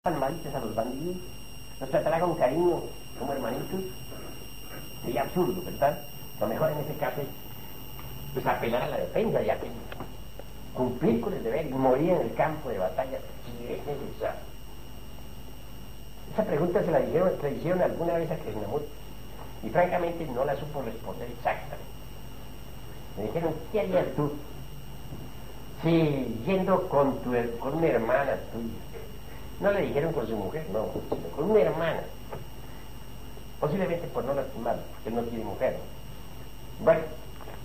palmaditas a los bandidos, los tratará con cariño como hermanitos. Sería absurdo, ¿verdad? Lo mejor en ese caso es pues apelar a la defensa y a cumplir con el deber y morir en el campo de batalla si es necesario. Esa pregunta se la hicieron alguna vez a Krishnamurti y francamente no la supo responder exactamente. Me dijeron, ¿qué harías tú si yendo con una hermana tuya? No le dijeron con su mujer, no, sino con una hermana. Posiblemente por no lastimarlo, porque él no tiene mujer. Bueno,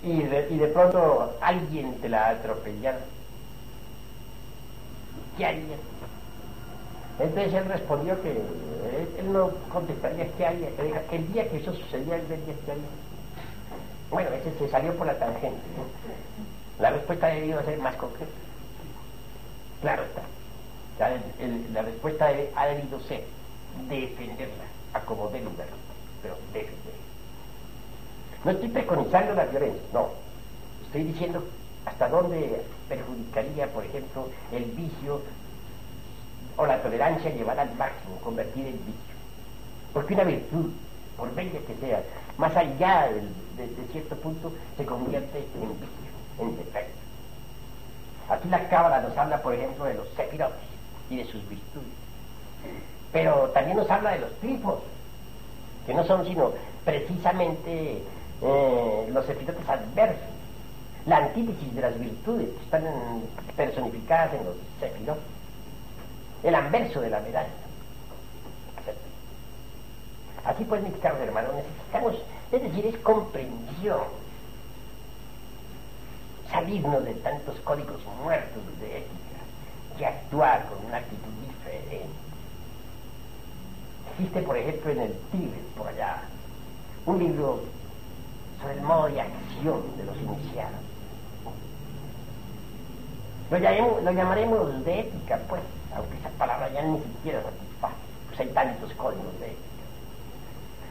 y de pronto alguien te la atropellara. ¿Qué harías? Entonces él respondió que él no contestaría qué haría, que el día que eso sucedía él vería qué haría. Bueno, ese se salió por la tangente, ¿no? La respuesta debió ser más concreta. Claro está. La respuesta ha debido ser defenderla a como dé lugar, pero defenderla. No estoy preconizando la violencia, no. Estoy diciendo hasta dónde perjudicaría, por ejemplo, el vicio o la tolerancia llevada al máximo, convertir en vicio. Porque una virtud, por bella que sea, más allá de cierto punto, se convierte en vicio, en defecto. Aquí la Cábala nos habla, por ejemplo, de los sefirot y de sus virtudes. Pero también nos habla de los trifos, que no son sino precisamente los sefirotes adversos, la antítesis de las virtudes que están personificadas en los sefirot, el anverso de la medalla. Así pues, mis caros hermanos, necesitamos, es decir, es comprensión, salirnos de tantos códigos muertos de ética y actuar con una actitud diferente. Existe, por ejemplo, en el Tíbet, por allá, un libro sobre el modo de acción de los iniciados. Lo llamaremos de ética, pues, aunque esa palabra ya ni siquiera satisface, pues hay tantos códigos de ética.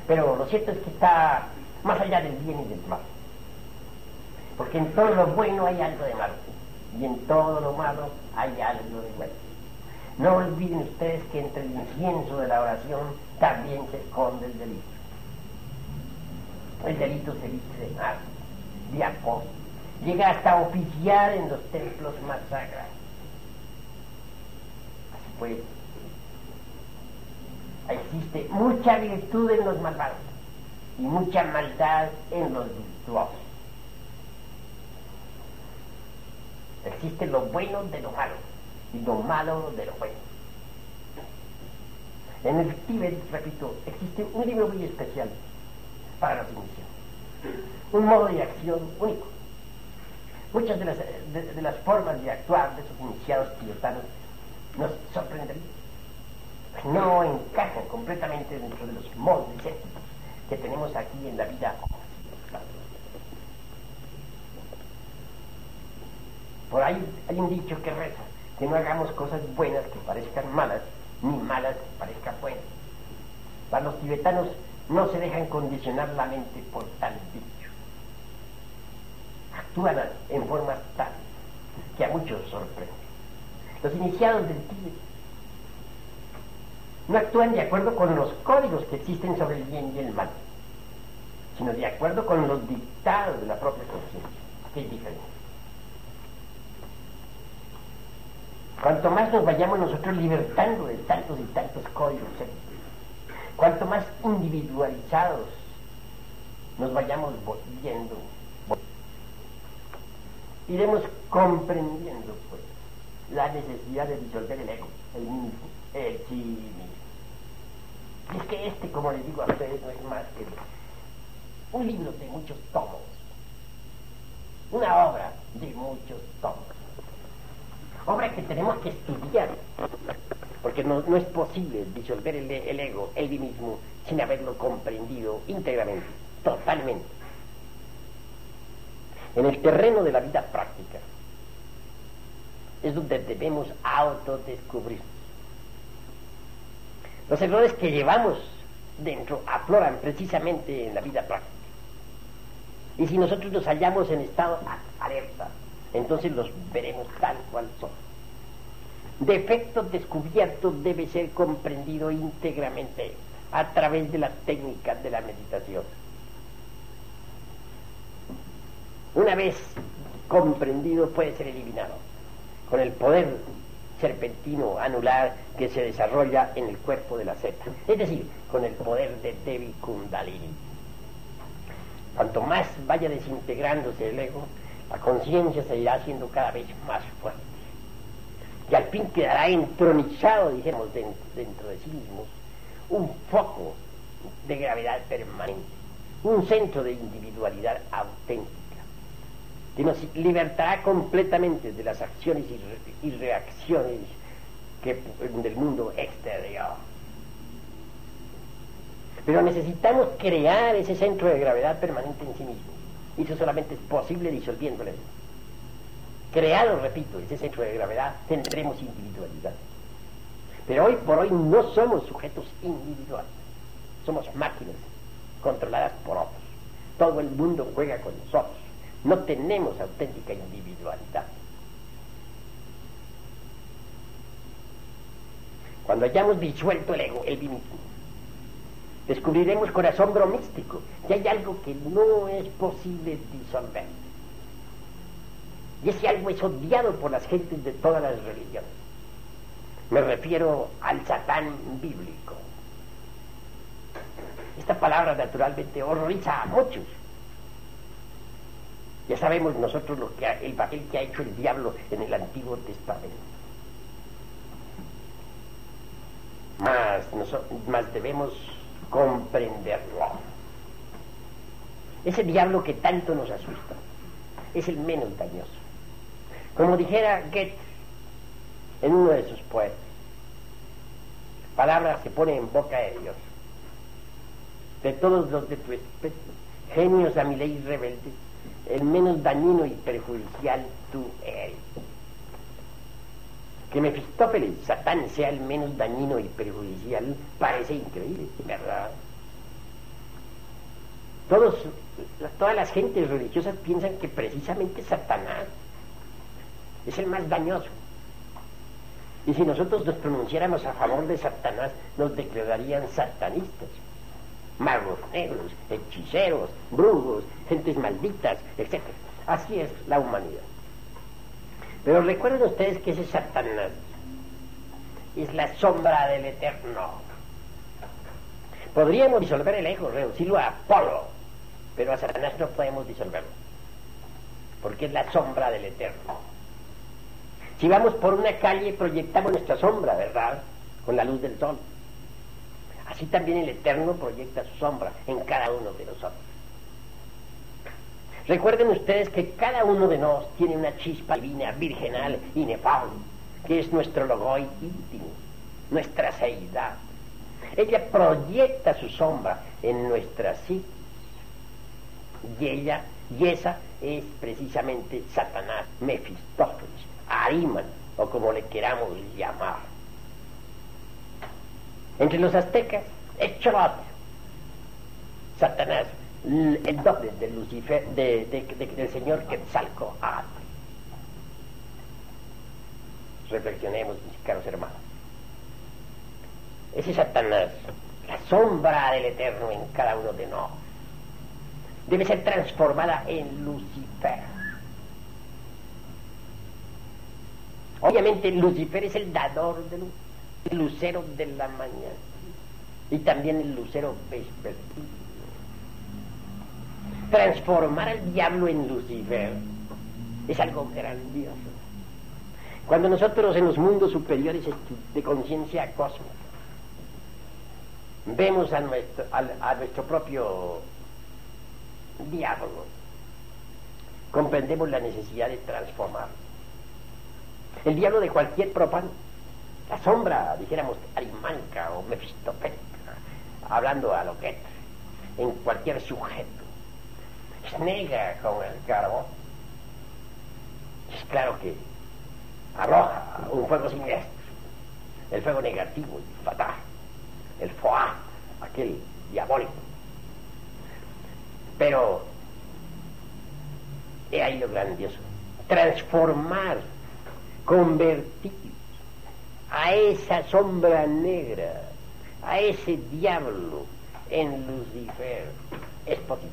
Pero lo cierto es que está más allá del bien y del mal. Porque en todo lo bueno hay algo de malo, y en todo lo malo hay algo de bueno. No olviden ustedes que entre el incienso de la oración también se esconde el delito. El delito se viste de mal, de apóstol, llega hasta oficiar en los templos más sagrados. Así pues, existe mucha virtud en los malvados y mucha maldad en los virtuosos. Existe lo bueno de lo malo y lo malo de lo bueno. En el Tíbet, repito, existe un libro muy especial para los iniciados, un modo de acción único. Muchas de las formas de actuar de esos iniciados tibetanos nos sorprenderían. No encajan completamente dentro de los moldes éticos que tenemos aquí en la vida occidental. Por ahí hay un dicho que reza, que no hagamos cosas buenas que parezcan malas, ni malas que parezcan buenas. Para los tibetanos no se dejan condicionar la mente por tal dicho. Actúan en formas tales que a muchos sorprenden. Los iniciados del Tíbet no actúan de acuerdo con los códigos que existen sobre el bien y el mal, sino de acuerdo con los dictados de la propia conciencia, que es diferente. Cuanto más nos vayamos nosotros libertando de tantos y tantos códigos éticos, cuanto más individualizados nos vayamos volviendo, iremos comprendiendo, pues, la necesidad de disolver el ego, el mismo, el sí mismo. Y es que como les digo a ustedes, no es más que un libro de muchos tomos, una obra de muchos tomos. Obra que tenemos que estudiar, porque no es posible disolver el ego, el mismo, sin haberlo comprendido íntegramente, totalmente. En el terreno de la vida práctica es donde debemos autodescubrir. Los errores que llevamos dentro afloran precisamente en la vida práctica. Y si nosotros nos hallamos en estado alerta, entonces los veremos tal cual son. defecto descubierto debe ser comprendido íntegramente a través de la técnica de la meditación. Una vez comprendido puede ser eliminado con el poder serpentino anular que se desarrolla en el cuerpo de la zeta, es decir, con el poder de Devi Kundalini. Cuanto más vaya desintegrándose el ego, la conciencia se irá haciendo cada vez más fuerte y al fin quedará entronizado, dijéramos, dentro de sí mismo un foco de gravedad permanente, un centro de individualidad auténtica que nos libertará completamente de las acciones y reacciones del mundo exterior. Pero necesitamos crear ese centro de gravedad permanente en sí mismo, y eso solamente es posible disolviéndole. Creado, repito, ese centro de gravedad, tendremos individualidad. Pero hoy por hoy no somos sujetos individuales, somos máquinas controladas por otros. Todo el mundo juega con nosotros. No tenemos auténtica individualidad. Cuando hayamos disuelto el ego, el vimismo, descubriremos con asombro místico que hay algo que no es posible disolver. Y ese algo es odiado por las gentes de todas las religiones. Me refiero al Satán bíblico. Esta palabra naturalmente horroriza a muchos. Ya sabemos nosotros el papel que ha hecho el diablo en el Antiguo Testamento. Mas debemos comprenderlo. Ese diablo que tanto nos asusta es el menos dañoso. Como dijera Goethe en uno de sus poetas, palabra se pone en boca de Dios. De todos los de tu especie, genios a mi ley rebeldes, el menos dañino y perjudicial tú eres. Que Mefistófeles, Satán, sea el menos dañino y perjudicial parece increíble, ¿verdad? Todas las gentes religiosas piensan que precisamente Satanás es el más dañoso. Y si nosotros nos pronunciáramos a favor de Satanás, nos declararían satanistas, magos negros, hechiceros, brujos, gentes malditas, etc. Así es la humanidad. Pero recuerden ustedes que ese Satanás es la sombra del Eterno. Podríamos disolver el ego, reducirlo a polvo, pero a Satanás no podemos disolverlo, porque es la sombra del Eterno. Si vamos por una calle, proyectamos nuestra sombra, ¿verdad?, con la luz del sol. Así también el Eterno proyecta su sombra en cada uno de nosotros. Recuerden ustedes que cada uno de nosotros tiene una chispa divina, virginal, inefable, que es nuestro logoi íntimo, nuestra seidad. Ella proyecta su sombra en nuestra psiquis. Y esa es precisamente Satanás, Mefistófeles, Ahriman, o como le queramos llamar. Entre los aztecas es Cholot, Satanás, el doble de Lucifer, del señor Quetzalcóatl. Reflexionemos, mis caros hermanos. Ese Satanás, la sombra del Eterno en cada uno de nosotros, debe ser transformada en Lucifer. Obviamente Lucifer es el dador de luz, el lucero de la mañana y también el lucero vespertino. Transformar al diablo en Lucifer es algo grandioso. Cuando nosotros en los mundos superiores de conciencia cósmica vemos a nuestro propio diablo, comprendemos la necesidad de transformarlo. El diablo de cualquier profano, la sombra, dijéramos, arimánica o mefistofélica, hablando a lo que en cualquier sujeto, es negra como el carbón. Es claro que arroja un fuego siniestro, el fuego negativo y fatal, el foie, aquel diabólico. Pero he ahí lo grandioso: transformar, convertir a esa sombra negra, a ese diablo en Lucifer, es posible.